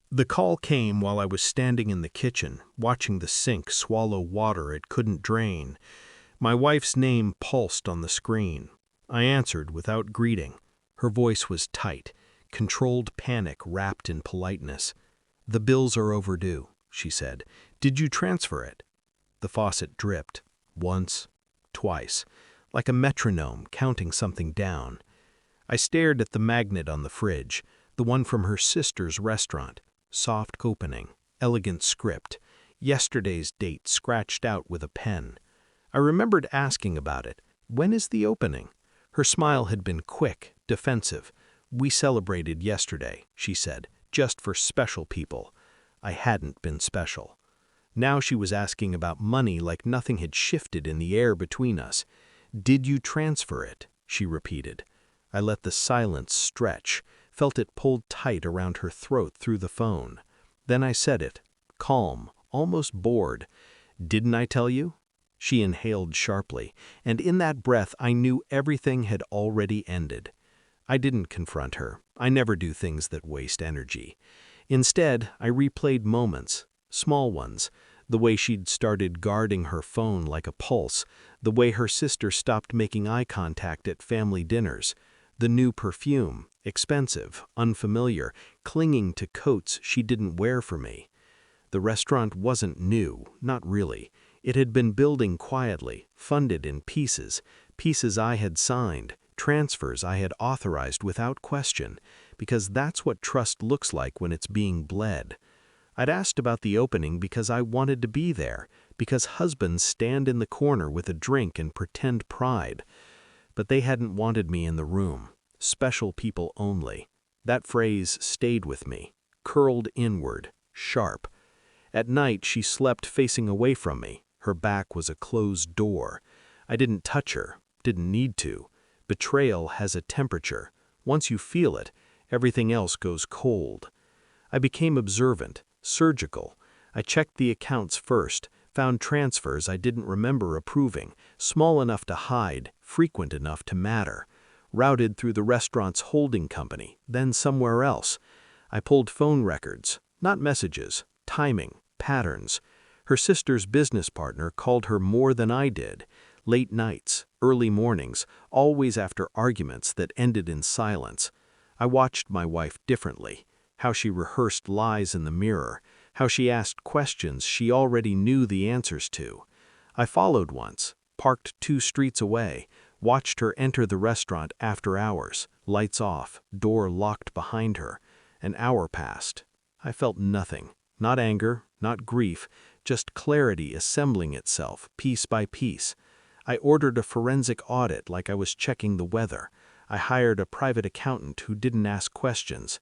The call came while I was standing in the kitchen, watching the sink swallow water it couldn't drain. My wife's name pulsed on the screen. I answered without greeting. Her voice was tight, controlled panic wrapped in politeness. "The bills are overdue," she said. "Did you transfer it?" The faucet dripped. Once, twice, like a metronome counting something down. I stared at the magnet on the fridge, the one from her sister's restaurant. Soft opening, elegant script, yesterday's date scratched out with a pen. I remembered asking about it. "When is the opening?" Her smile had been quick, defensive. "We celebrated yesterday," she said, "just for special people." I hadn't been special. Now she was asking about money like nothing had shifted in the air between us. "Did you transfer it?" she repeated. I let the silence stretch, felt it pulled tight around her throat through the phone. Then I said it, calm, almost bored. "Didn't I tell you?" She inhaled sharply, and in that breath I knew everything had already ended. I didn't confront her. I never do things that waste energy. Instead, I replayed moments, small ones, the way she'd started guarding her phone like a pulse, the way her sister stopped making eye contact at family dinners, the new perfume, expensive, unfamiliar, clinging to coats she didn't wear for me. The restaurant wasn't new, not really. It had been building quietly, funded in pieces, pieces I had signed, transfers I had authorized without question, because that's what trust looks like when it's being bled. I'd asked about the opening because I wanted to be there, because husbands stand in the corner with a drink and pretend pride. But they hadn't wanted me in the room. Special people only. That phrase stayed with me, curled inward, sharp. At night she slept facing away from me. Her back was a closed door. I didn't touch her, didn't need to. Betrayal has a temperature. Once you feel it, everything else goes cold. I became observant, surgical. I checked the accounts first, found transfers I didn't remember approving, small enough to hide, frequent enough to matter. Routed through the restaurant's holding company, then somewhere else. I pulled phone records, not messages, timing, patterns. Her sister's business partner called her more than I did. Late nights, early mornings, always after arguments that ended in silence. I watched my wife differently, how she rehearsed lies in the mirror, how she asked questions she already knew the answers to. I followed once, parked 2 streets away, watched her enter the restaurant after hours, lights off, door locked behind her. An hour passed. I felt nothing, not anger, not grief, just clarity assembling itself, piece by piece. I ordered a forensic audit like I was checking the weather. I hired a private accountant who didn't ask questions.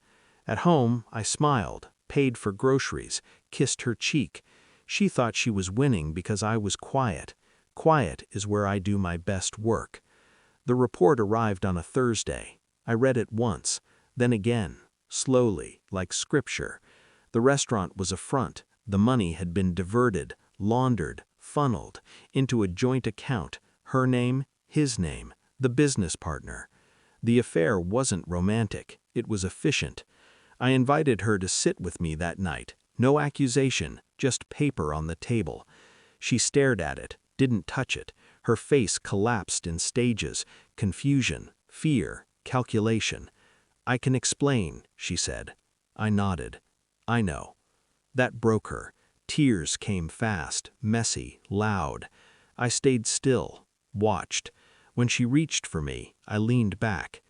At home, I smiled, paid for groceries, kissed her cheek. She thought she was winning because I was quiet. Quiet is where I do my best work. The report arrived on a Thursday. I read it once, then again, slowly, like scripture. The restaurant was a front. The money had been diverted, laundered, funneled into a joint account, her name, his name, the business partner. The affair wasn't romantic, it was efficient. I invited her to sit with me that night. No accusation, just paper on the table. She stared at it, didn't touch it. Her face collapsed in stages, confusion, fear, calculation. "I can explain," she said. I nodded. "I know." That broke her. Tears came fast, messy, loud. I stayed still, watched. When she reached for me, I leaned back.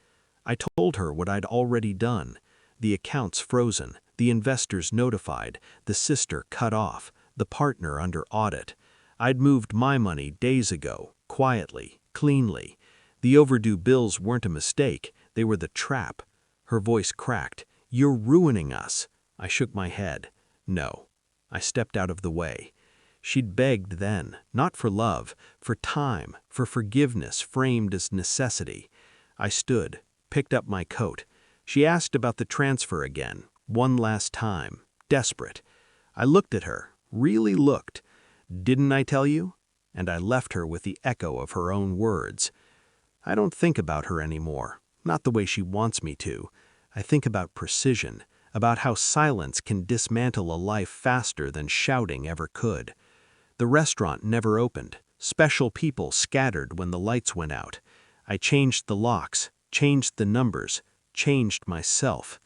I told her what I'd already done. The accounts frozen, the investors notified, the sister cut off, the partner under audit. I'd moved my money days ago, quietly, cleanly. The overdue bills weren't a mistake, they were the trap. Her voice cracked. "You're ruining us." I shook my head. No. I stepped out of the way. She'd begged then, not for love, for time, for forgiveness framed as necessity. I stood, picked up my coat. She asked about the transfer again, one last time, desperate. I looked at her, really looked. "Didn't I tell you?" And I left her with the echo of her own words. I don't think about her anymore, not the way she wants me to. I think about precision, about how silence can dismantle a life faster than shouting ever could. The restaurant never opened. Special people scattered when the lights went out. I changed the locks, changed the numbers, changed myself.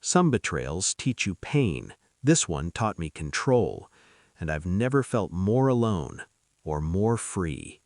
Some betrayals teach you pain. This one taught me control, and I've never felt more alone or more free.